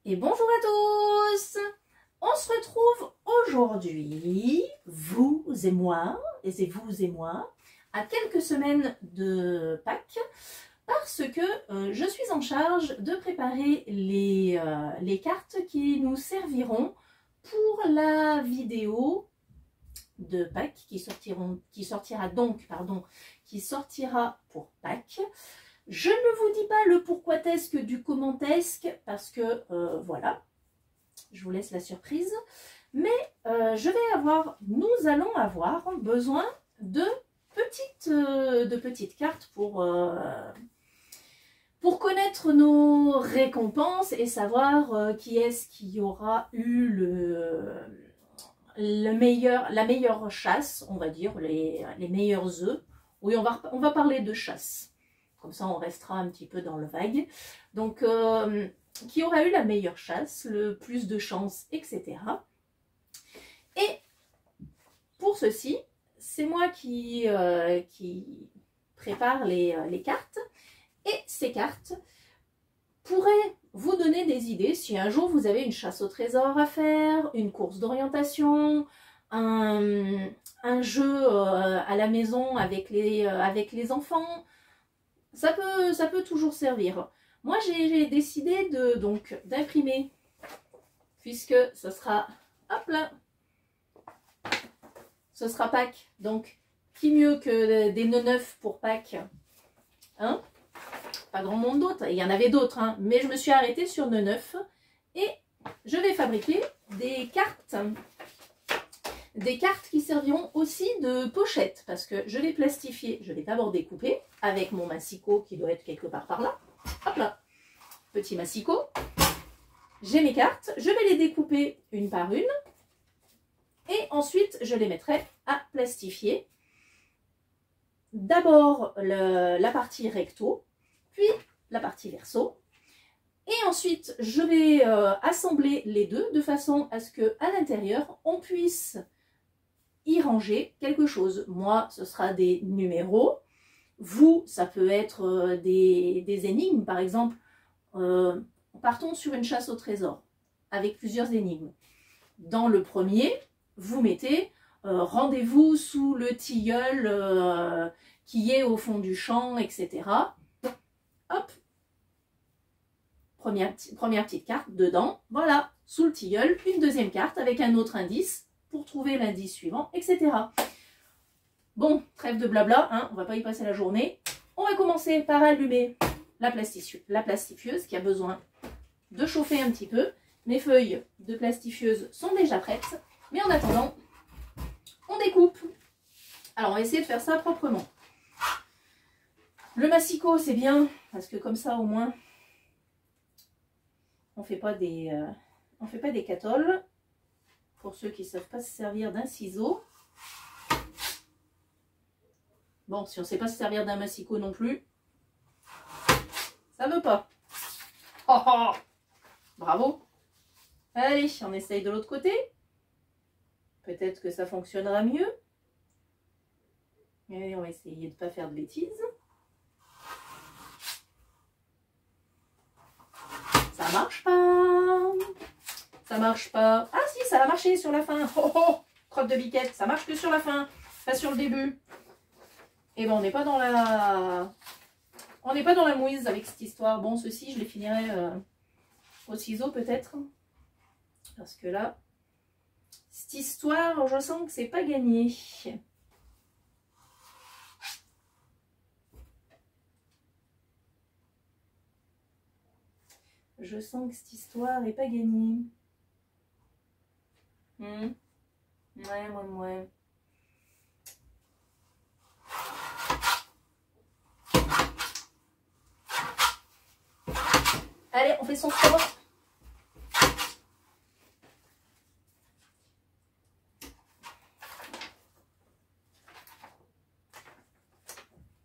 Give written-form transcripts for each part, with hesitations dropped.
Et bonjour à tous! On se retrouve aujourd'hui, vous et moi, à quelques semaines de Pâques, parce que je suis en charge de préparer les cartes qui nous serviront pour la vidéo de Pâques qui sortira pour Pâques. Je ne vous dis pas le pourquoi-tesque du commentesque parce que voilà, je vous laisse la surprise. Mais nous allons avoir besoin de petites cartes pour connaître nos récompenses et savoir qui est-ce qui aura eu la meilleure chasse, on va dire, les meilleurs œufs. Oui, on va parler de chasse. Comme ça, on restera un petit peu dans le vague. Donc, qui aura eu la meilleure chasse, le plus de chance, etc. Et pour ceci, c'est moi qui prépare les cartes. Et ces cartes pourraient vous donner des idées si un jour vous avez une chasse au trésor à faire, une course d'orientation, un jeu à la maison avec les enfants. Ça peut toujours servir. Moi, j'ai décidé d'imprimer, puisque ce sera, hop là, ce sera Pâques. Donc, qui mieux que des nœuds neufs pour Pâques, hein? Pas grand monde d'autres. Il y en avait d'autres, hein, mais je me suis arrêtée sur nœuds neufs. Et je vais fabriquer des cartes qui serviront aussi de pochette, parce que je vais plastifier. Je vais d'abord découper avec mon massicot qui doit être quelque part par là. Hop là, petit massicot. J'ai mes cartes, je vais les découper une par une. Et ensuite, je les mettrai à plastifier. D'abord la partie recto, puis la partie verso. Et ensuite, je vais assembler les deux de façon à ce qu'à l'intérieur, on puisse y ranger quelque chose. Moi, ce sera des numéros. Vous, ça peut être des énigmes. Par exemple, partons sur une chasse au trésor avec plusieurs énigmes. Dans le premier, vous mettez rendez-vous sous le tilleul qui est au fond du champ, etc. Hop, première petite carte dedans, voilà, sous le tilleul, une deuxième carte avec un autre indice pour trouver l'indice suivant, etc. Bon, trêve de blabla, hein, on va pas y passer la journée. On va commencer par allumer la plastifieuse qui a besoin de chauffer un petit peu. Mes feuilles de plastifieuse sont déjà prêtes, mais en attendant, on découpe. Alors, on va essayer de faire ça proprement. Le massicot, c'est bien, parce que comme ça, au moins, on ne fait pas des catoles. Pour ceux qui ne savent pas se servir d'un ciseau. Bon, si on ne sait pas se servir d'un massicot non plus, ça ne veut pas. Oh, oh, bravo. Allez, on essaye de l'autre côté. Peut-être que ça fonctionnera mieux. Et on va essayer de ne pas faire de bêtises. Ça marche pas. Ça marche pas. Ah si, ça a marché sur la fin. Oh oh, crotte de biquette. Ça marche que sur la fin, pas sur le début. Et bon, on n'est pas dans la mouise avec cette histoire. Bon, ceci, je les finirai au ciseau peut-être. Parce que là, cette histoire, je sens que c'est pas gagné. Je sens que cette histoire n'est pas gagnée. Ouais. Allez, on fait son sport.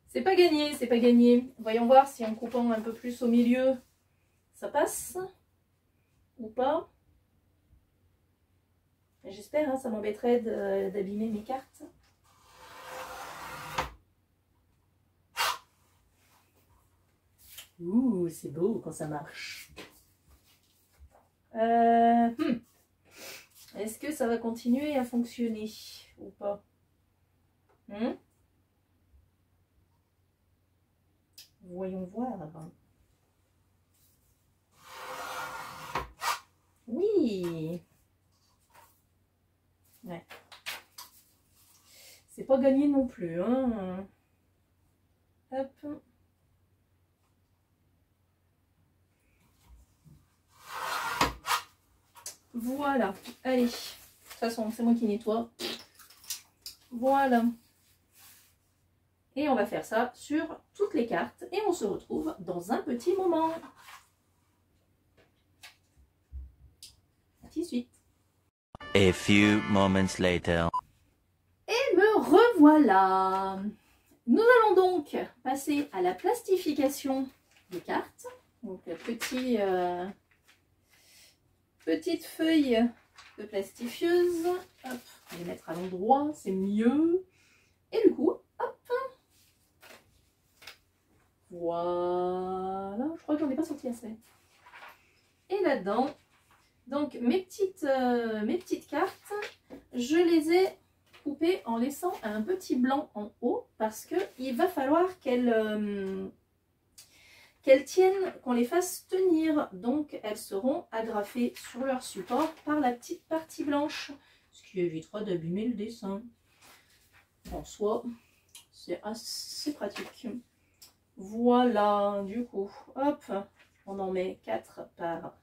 C'est pas gagné, c'est pas gagné. Voyons voir si en coupant un peu plus au milieu, ça passe ou pas. J'espère, hein, ça m'embêterait d'abîmer mes cartes. Ouh, c'est beau quand ça marche. Est-ce que ça va continuer à fonctionner ou pas? Voyons voir. Oui. Ouais. C'est pas gagné non plus. Hein. Hop. Voilà. Allez. De toute façon, c'est moi qui nettoie. Voilà. Et on va faire ça sur toutes les cartes. Et on se retrouve dans un petit moment. À tout de suite. A few moments later. Et me revoilà. Nous allons donc passer à la plastification des cartes. Donc petite feuille de plastifieuse. Hop, on va les mettre à l'endroit, c'est mieux. Et du coup, hop. Voilà, je crois que j'en ai pas sorti assez. Et là-dedans, donc mes petites cartes, je les ai coupées en laissant un petit blanc en haut parce qu'il va falloir qu'elles tiennent, qu'on les fasse tenir. Donc elles seront agrafées sur leur support par la petite partie blanche, ce qui évitera d'abîmer le dessin. En soi, c'est assez pratique. Voilà, du coup, hop, on en met 4 par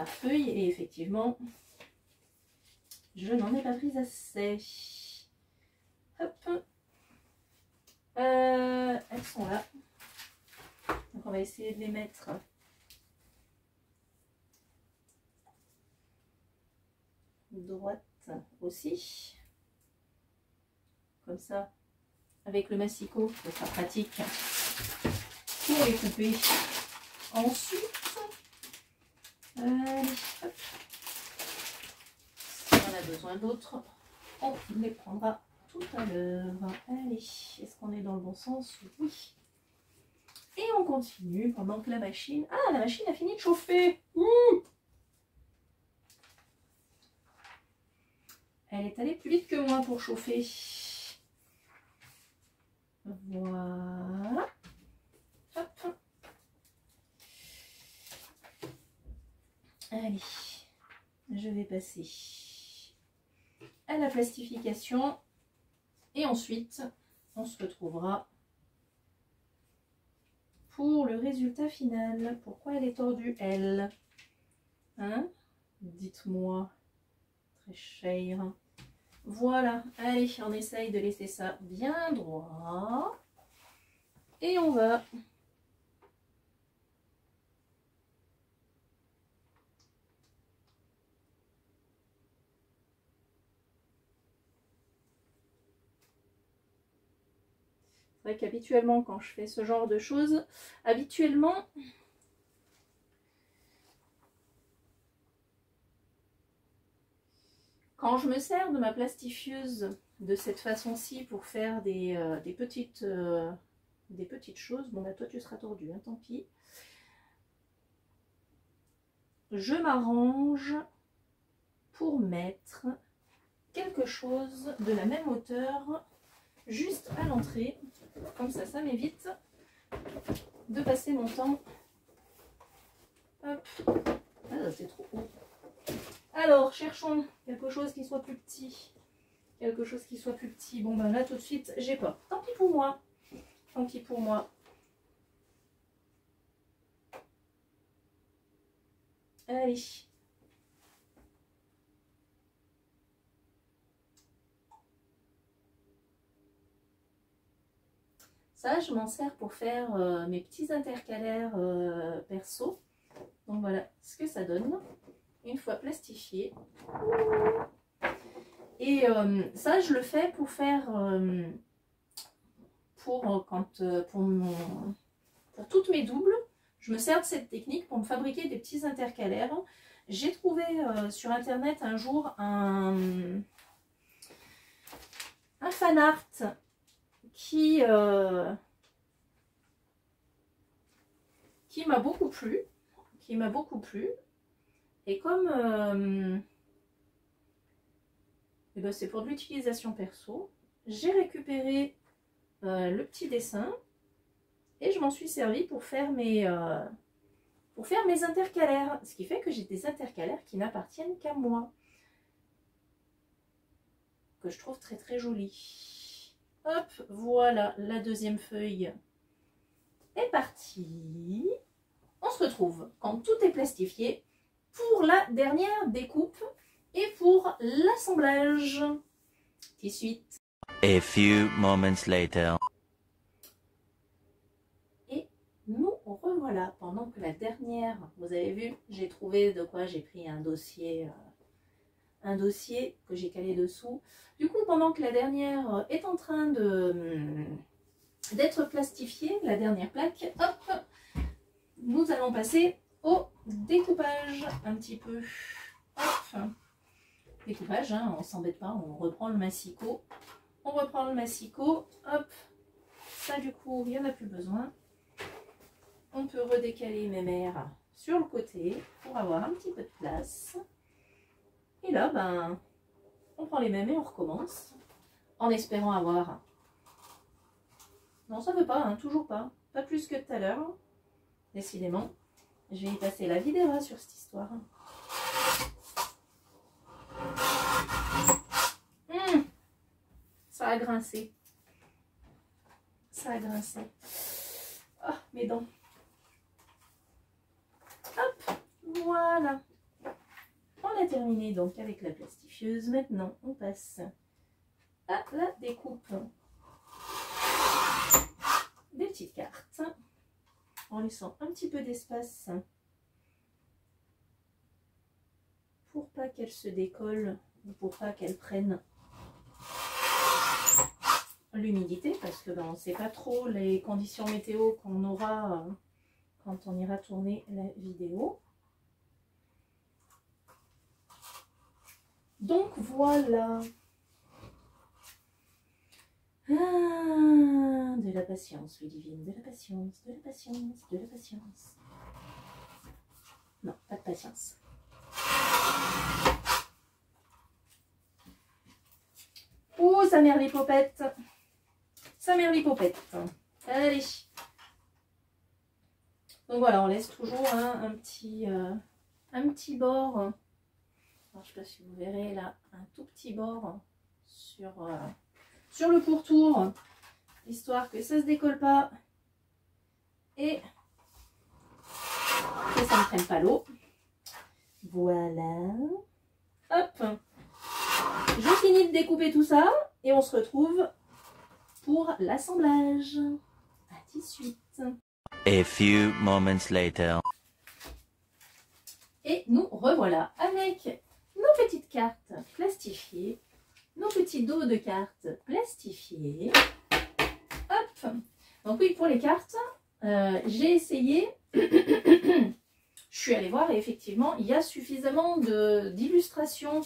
feuille et effectivement, je n'en ai pas pris assez. Hop, elles sont là. Donc on va essayer de les mettre droite aussi. Comme ça, avec le massicot, ce sera pratique pour les couper. Ensuite, allez, hop. Si on a besoin d'autres, on les prendra tout à l'heure. Allez, est-ce qu'on est dans le bon sens? Oui. Et on continue pendant que la machine... Ah, la machine a fini de chauffer. Elle est allée plus vite que moi pour chauffer. Voilà. Hop. Allez, je vais passer à la plastification. Et ensuite, on se retrouvera pour le résultat final. Pourquoi elle est tordue, elle? Hein? Dites-moi, très cher. Voilà, allez, on essaye de laisser ça bien droit. Et on va... C'est vrai qu'habituellement, quand je fais ce genre de choses, habituellement... Quand je me sers de ma plastifieuse de cette façon-ci pour faire des petites choses, bon bah toi tu seras tordu, hein, tant pis. Je m'arrange pour mettre quelque chose de la même hauteur juste à l'entrée. Comme ça m'évite de passer mon temps. Hop. Ah, c'est trop haut. Alors, cherchons quelque chose qui soit plus petit. Quelque chose qui soit plus petit. Bon, ben là, tout de suite, j'ai pas. Tant pis pour moi. Tant pis pour moi. Allez. Ça, je m'en sers pour faire mes petits intercalaires perso. Donc voilà ce que ça donne. Une fois plastifié. Et ça, je le fais pour faire pour toutes mes doubles. Je me sers de cette technique pour me fabriquer des petits intercalaires. J'ai trouvé sur internet un jour un fan art qui m'a beaucoup plu. Et comme eh ben, c'est pour de l'utilisation perso, j'ai récupéré le petit dessin et je m'en suis servi pour faire mes intercalaires. Ce qui fait que j'ai des intercalaires qui n'appartiennent qu'à moi. Que je trouve très très jolis. Hop, voilà la deuxième feuille est partie. On se retrouve quand tout est plastifié pour la dernière découpe et pour l'assemblage. Tout suite. A few moments later. Et nous revoilà pendant que la dernière, vous avez vu, j'ai trouvé de quoi j'ai pris un dossier que j'ai calé dessous. Du coup, pendant que la dernière est en train d'être plastifiée, la dernière plaque, hop, nous allons passer au découpage un petit peu. Hop. Découpage, hein, on s'embête pas, on reprend le massicot. On reprend le massicot, hop. Ça du coup, il n'y en a plus besoin. On peut redécaler mes mères sur le côté pour avoir un petit peu de place. Et là, ben, on prend les mêmes et on recommence. En espérant avoir... Non, ça veut pas, hein, toujours pas. Pas plus que tout à l'heure. Décidément, je vais y passer la vidéo sur cette histoire. Ça a grincé. Ça a grincé. Ah, mes dents. Hop, voilà. On a terminé donc avec la plastifieuse. Maintenant, on passe à la découpe des petites cartes. En laissant un petit peu d'espace pour pas qu'elles se décollent ou pour pas qu'elles prennent l'humidité, parce que ben, on ne sait pas trop les conditions météo qu'on aura quand on ira tourner la vidéo. Donc voilà. Ah, de la patience, Ludivine, de la patience, de la patience, de la patience. Non, pas de patience. Oh, sa mère l'hypopète. Sa mère l'hypopète. Allez. Donc voilà, on laisse toujours hein, un petit bord. Alors, je ne sais pas si vous verrez là, un tout petit bord sur le pourtour, histoire que ça ne se décolle pas et que ça ne prenne pas l'eau. Voilà. Hop. Je finis de découper tout ça et on se retrouve pour l'assemblage. À tout de suite. A few moments later. Et nous revoilà avec nos petites cartes plastifiées, nos petits dos de cartes plastifiés. Hop. Donc oui, pour les cartes, j'ai essayé, je suis allée voir et effectivement, il y a suffisamment d'illustrations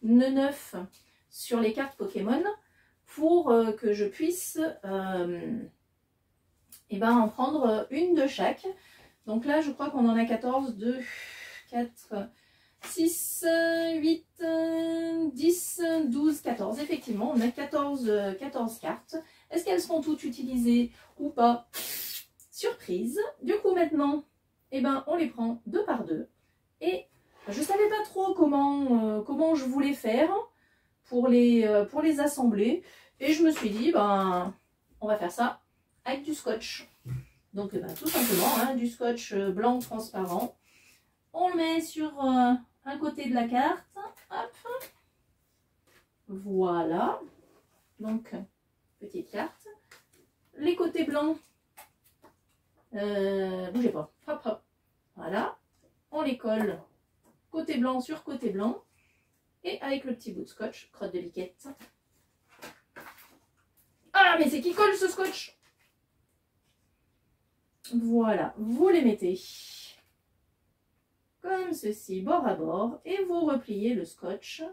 neuf sur les cartes Pokémon pour que je puisse en prendre une de chaque. Donc là, je crois qu'on en a 14, 2, 4, 6, 8, 10, 12, 14. Effectivement, on a 14 cartes. Est-ce qu'elles seront toutes utilisées ou pas? Surprise. Du coup, maintenant, on les prend deux par deux. Et je ne savais pas trop comment je voulais faire pour les assembler. Et je me suis dit, on va faire ça avec du scotch. Donc, tout simplement, hein, du scotch blanc transparent. On le met sur un côté de la carte. Hop. Voilà. Donc, petite carte. Les côtés blancs, bougez pas. Hop, hop. Voilà. On les colle côté blanc sur côté blanc. Et avec le petit bout de scotch, crotte de liquette. Ah, mais c'est qui colle ce scotch? Voilà. Vous les mettez comme ceci, bord à bord, et vous repliez le scotch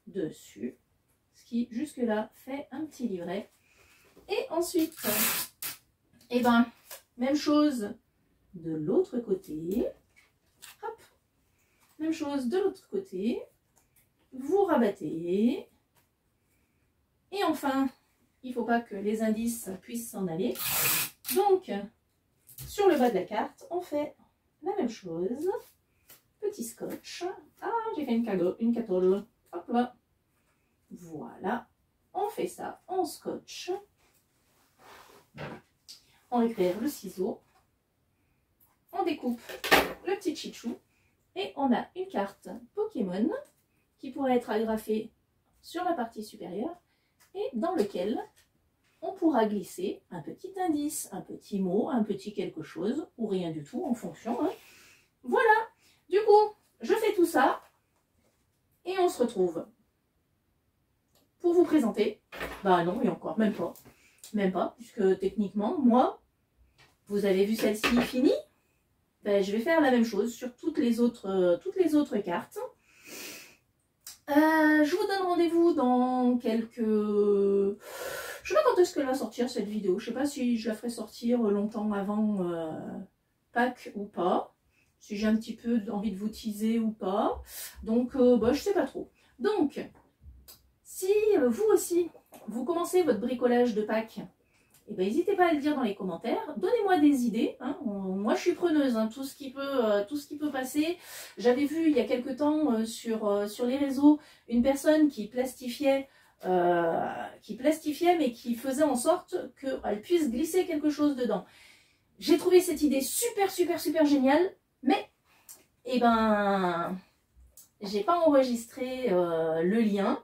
dessus, ce qui jusque là fait un petit livret. Et ensuite, même chose de l'autre côté. Hop. Même chose de l'autre côté. Vous rabattez. Et enfin, il ne faut pas que les indices puissent s'en aller. Donc, sur le bas de la carte, on fait la même chose. Petit scotch. Ah, j'ai fait une catole. Hop là. Voilà. On fait ça en scotch. On récupère le ciseau. On découpe le petit chichou. Et on a une carte Pokémon qui pourrait être agrafée sur la partie supérieure et dans lequel on pourra glisser un petit indice, un petit mot, un petit quelque chose ou rien du tout en fonction. Hein. Voilà, du coup, je fais tout ça et on se retrouve pour vous présenter. Bah non, et encore, même pas, puisque techniquement, moi, vous avez vu celle-ci finie. Ben, je vais faire la même chose sur toutes les autres cartes. Je vous donne rendez-vous dans quelques... Je sais pas quand est-ce qu'elle va sortir cette vidéo. Je sais pas si je la ferai sortir longtemps avant Pâques ou pas. Si j'ai un petit peu envie de vous teaser ou pas. Donc, bah, je sais pas trop. Donc, si vous aussi, vous commencez votre bricolage de Pâques, eh ben, n'hésitez pas à le dire dans les commentaires. Donnez-moi des idées. Hein. Moi, je suis preneuse. Hein. Tout ce qui peut passer. J'avais vu il y a quelque temps sur les réseaux une personne qui plastifiait, mais qui faisait en sorte qu'elle puisse glisser quelque chose dedans. J'ai trouvé cette idée super géniale. Mais, eh ben, j'ai pas enregistré le lien.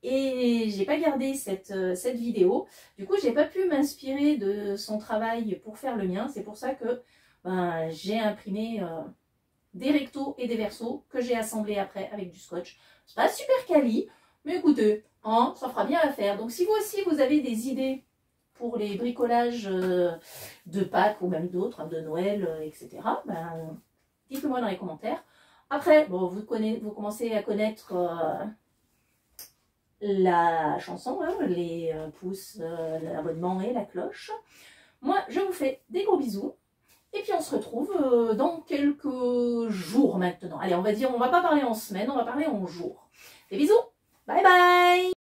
Et j'ai pas gardé cette vidéo. Du coup, j'ai pas pu m'inspirer de son travail pour faire le mien. C'est pour ça que ben, j'ai imprimé des rectos et des versos que j'ai assemblés après avec du scotch. C'est pas super quali, mais écoutez, hein, ça fera bien l'affaire. Donc si vous aussi vous avez des idées pour les bricolages de Pâques ou même d'autres, hein, de Noël, etc., ben, dites-le moi dans les commentaires. Après, bon, vous commencez à connaître... la chanson, hein, les pouces, l'abonnement et la cloche. Moi, je vous fais des gros bisous. Et puis, on se retrouve dans quelques jours maintenant. Allez, on va dire, on va pas parler en semaine, on va parler en jours. Des bisous. Bye bye.